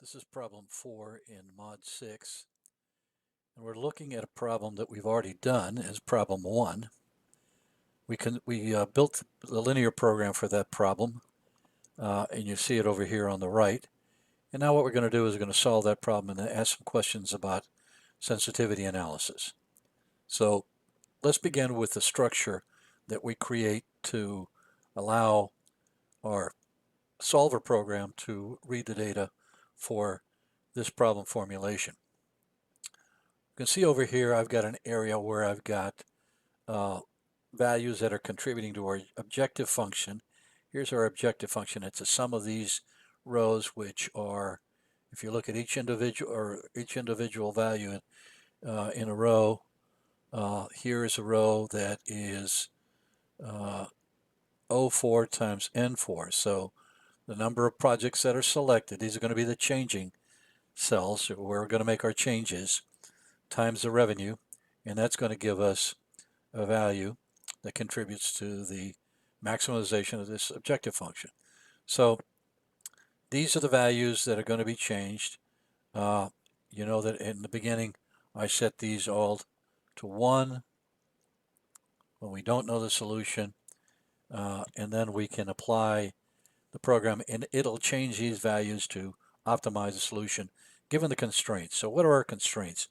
This is problem 4 in Mod 6, and we're looking at a problem that we've already done as problem 1. We built the linear program for that problem, and you see it over here on the right. And now what we're going to do is we're going to solve that problem and ask some questions about sensitivity analysis. So let's begin with the structure that we create to allow our solver program to read the data for this problem formulation. You can see over here I've got an area where I've got values that are contributing to our objective function. Here's our objective function. It's a sum of these rows, which are, if you look at each individual value in a row, here is a row that is O4 times N4. So the number of projects that are selected, these are going to be the changing cells where we're going to make our changes, times the revenue, and that's going to give us a value that contributes to the maximization of this objective function. So these are the values that are going to be changed. You know that in the beginning I set these all to 1 when we don't know the solution, and then we can apply the program and it'll change these values to optimize the solution given the constraints. So what are our constraints?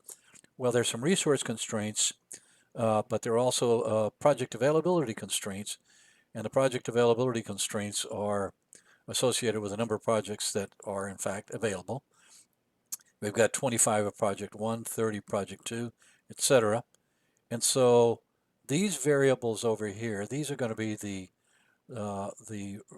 Well, there's some resource constraints, but there are also project availability constraints, and the project availability constraints are associated with a number of projects that are in fact available. We've got 25 of project 1, 30 project 2, etc. And so these variables over here, these are going to be the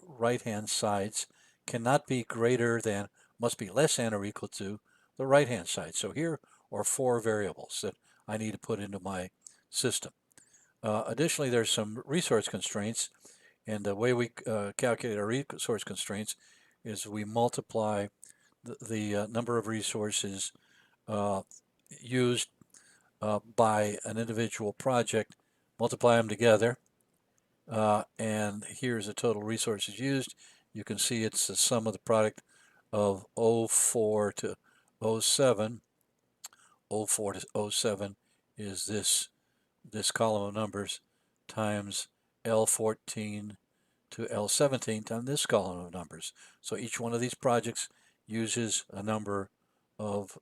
right-hand sides, cannot be greater than, must be less than or equal to the right-hand side. So here are 4 variables that I need to put into my system. Additionally, there's some resource constraints, and the way we calculate our resource constraints is we multiply the number of resources used by an individual project, multiply them together, and here's the total resources used. You can see it's the sum of the product of 04 to 07. 04 to 07 is this column of numbers times L14 to L17 times this column of numbers. So each one of these projects uses a number of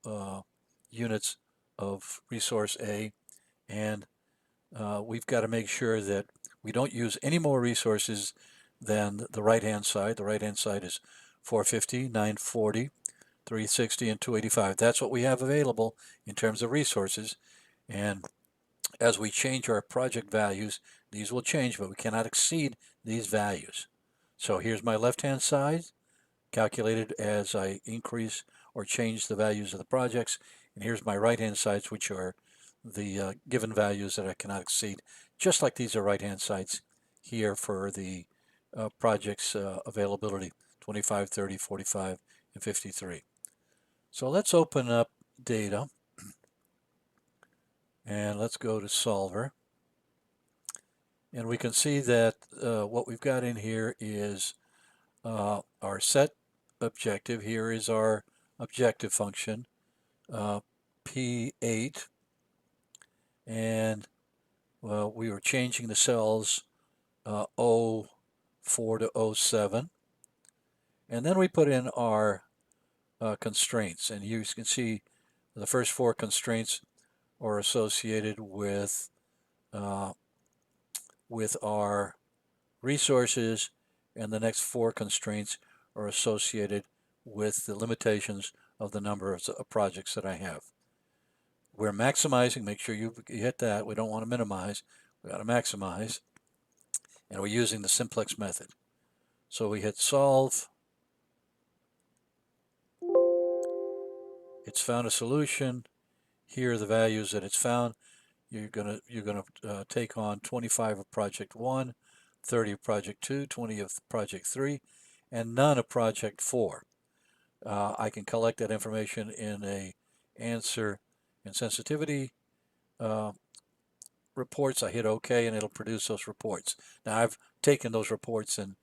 units of resource A, and we've got to make sure that we don't use any more resources than the right-hand side. The right-hand side is 450, 940, 360, and 285. That's what we have available in terms of resources. And as we change our project values, these will change, but we cannot exceed these values. So here's my left-hand side, calculated as I increase or change the values of the projects. And here's my right-hand sides, which are the given values that I cannot exceed, just like these are right-hand sides here for the projects availability, 25, 30, 45, and 53. So let's open up data, and let's go to solver. And we can see that what we've got in here is our set objective. Here is our objective function, P8, and well, we were changing the cells 04 to 07, and then we put in our constraints, and you can see the first 4 constraints are associated with our resources, and the next 4 constraints are associated with the limitations of the number of projects that I have. We're maximizing, make sure you hit that. We don't want to minimize, we got to maximize, and we're using the simplex method. So we hit solve. It's found a solution. Here are the values that it's found. You're gonna take on 25 of project 1, 30 of project 2, 20 of project 3, and none of project 4. I can collect that information in a answer and sensitivity reports. I hit OK, and it'll produce those reports. Now I've taken those reports and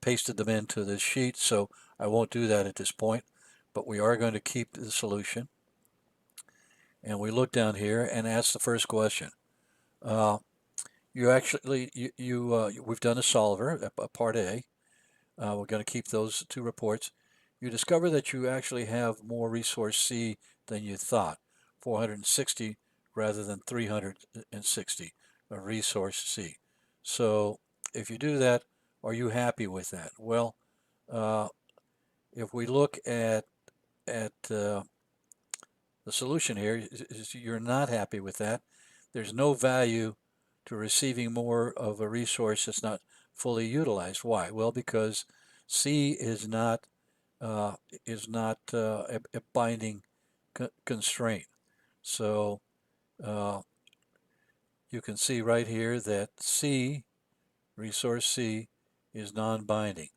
pasted them into this sheet, so I won't do that at this point. but we are going to keep the solution. And we look down here and ask the first question. We've done a solver, a part A. We're going to keep those two reports. You discover that you actually have more resource C than you thought, 460 rather than 360 of resource C. So if you do that, are you happy with that? Well, if we look at the solution here, you're not happy with that. There's no value to receiving more of a resource that's not fully utilized. Why? Well, because C is not a binding constraint. So you can see right here that C, resource C, is non-binding.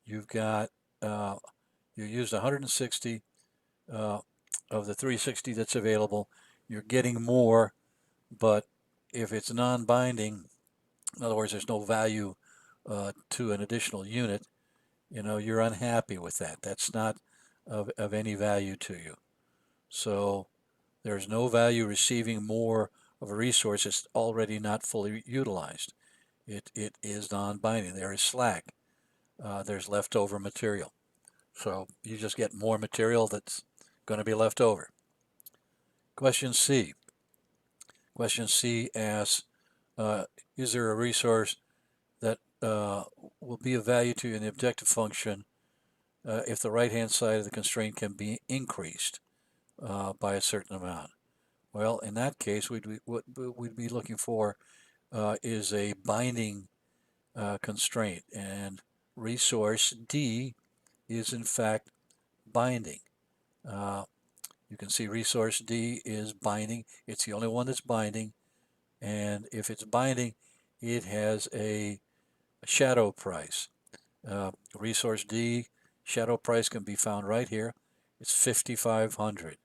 You've got you used 160 of the 360 that's available. You're getting more, but if it's non-binding, in other words, there's no value to an additional unit, you're unhappy with that. That's not of any value to you. So there's no value receiving more of a resource that's already not fully utilized. It is non-binding. There is slack. There's leftover material. So you just get more material that's going to be left over. Question C. Question C asks, is there a resource that will be of value to you in the objective function if the right-hand side of the constraint can be increased by a certain amount? Well, in that case, what we'd be looking for is a binding constraint, and resource D is in fact binding. You can see resource D is binding. It's the only one that's binding, and if it's binding, it has a shadow price. Resource D shadow price can be found right here. It's 5,500,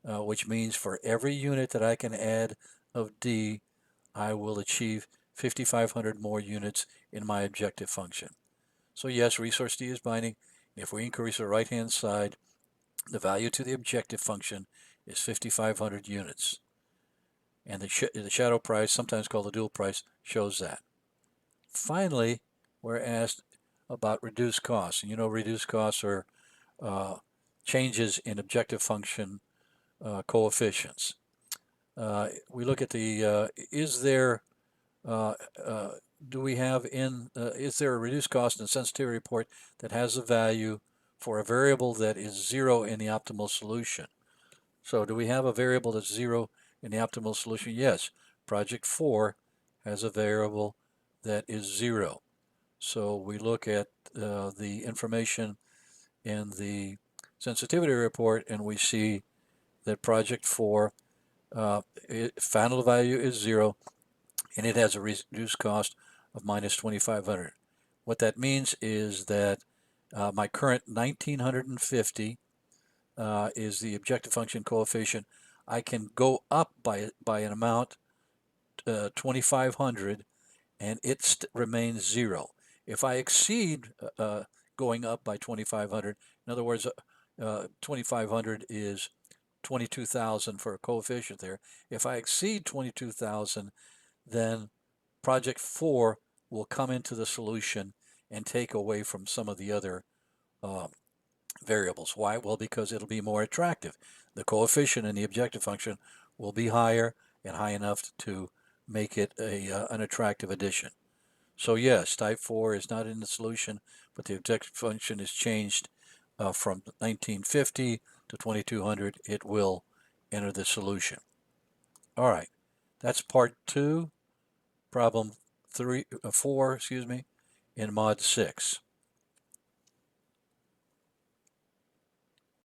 which means for every unit that I can add of D, I will achieve 5,500 more units in my objective function. So yes, resource D is binding. If we increase the right-hand side, the value to the objective function is 5,500 units. And the shadow price, sometimes called the dual price, shows that. Finally, we're asked about reduced costs. And reduced costs are changes in objective function coefficients. We look at the, is there a reduced cost in the sensitivity report that has a value for a variable that is 0 in the optimal solution? So do we have a variable that's 0 in the optimal solution? Yes. Project 4 has a variable that is 0. So we look at the information in the sensitivity report and we see that project 4 final value is 0 and it has a reduced cost of minus 2,500. What that means is that my current 1,950 is the objective function coefficient. I can go up by an amount 2,500 and it remains 0. If I exceed going up by 2,500, in other words, 2,500 is 22,000 for a coefficient there. If I exceed 22,000, then project 4 will come into the solution and take away from some of the other variables. Why? Well, because it'll be more attractive. The coefficient in the objective function will be higher and high enough to make it an attractive addition. So yes, type 4 is not in the solution, but the objective function is changed from 1950 to 2200. It will enter the solution. All right, that's part 2, problem 4, in Mod 6.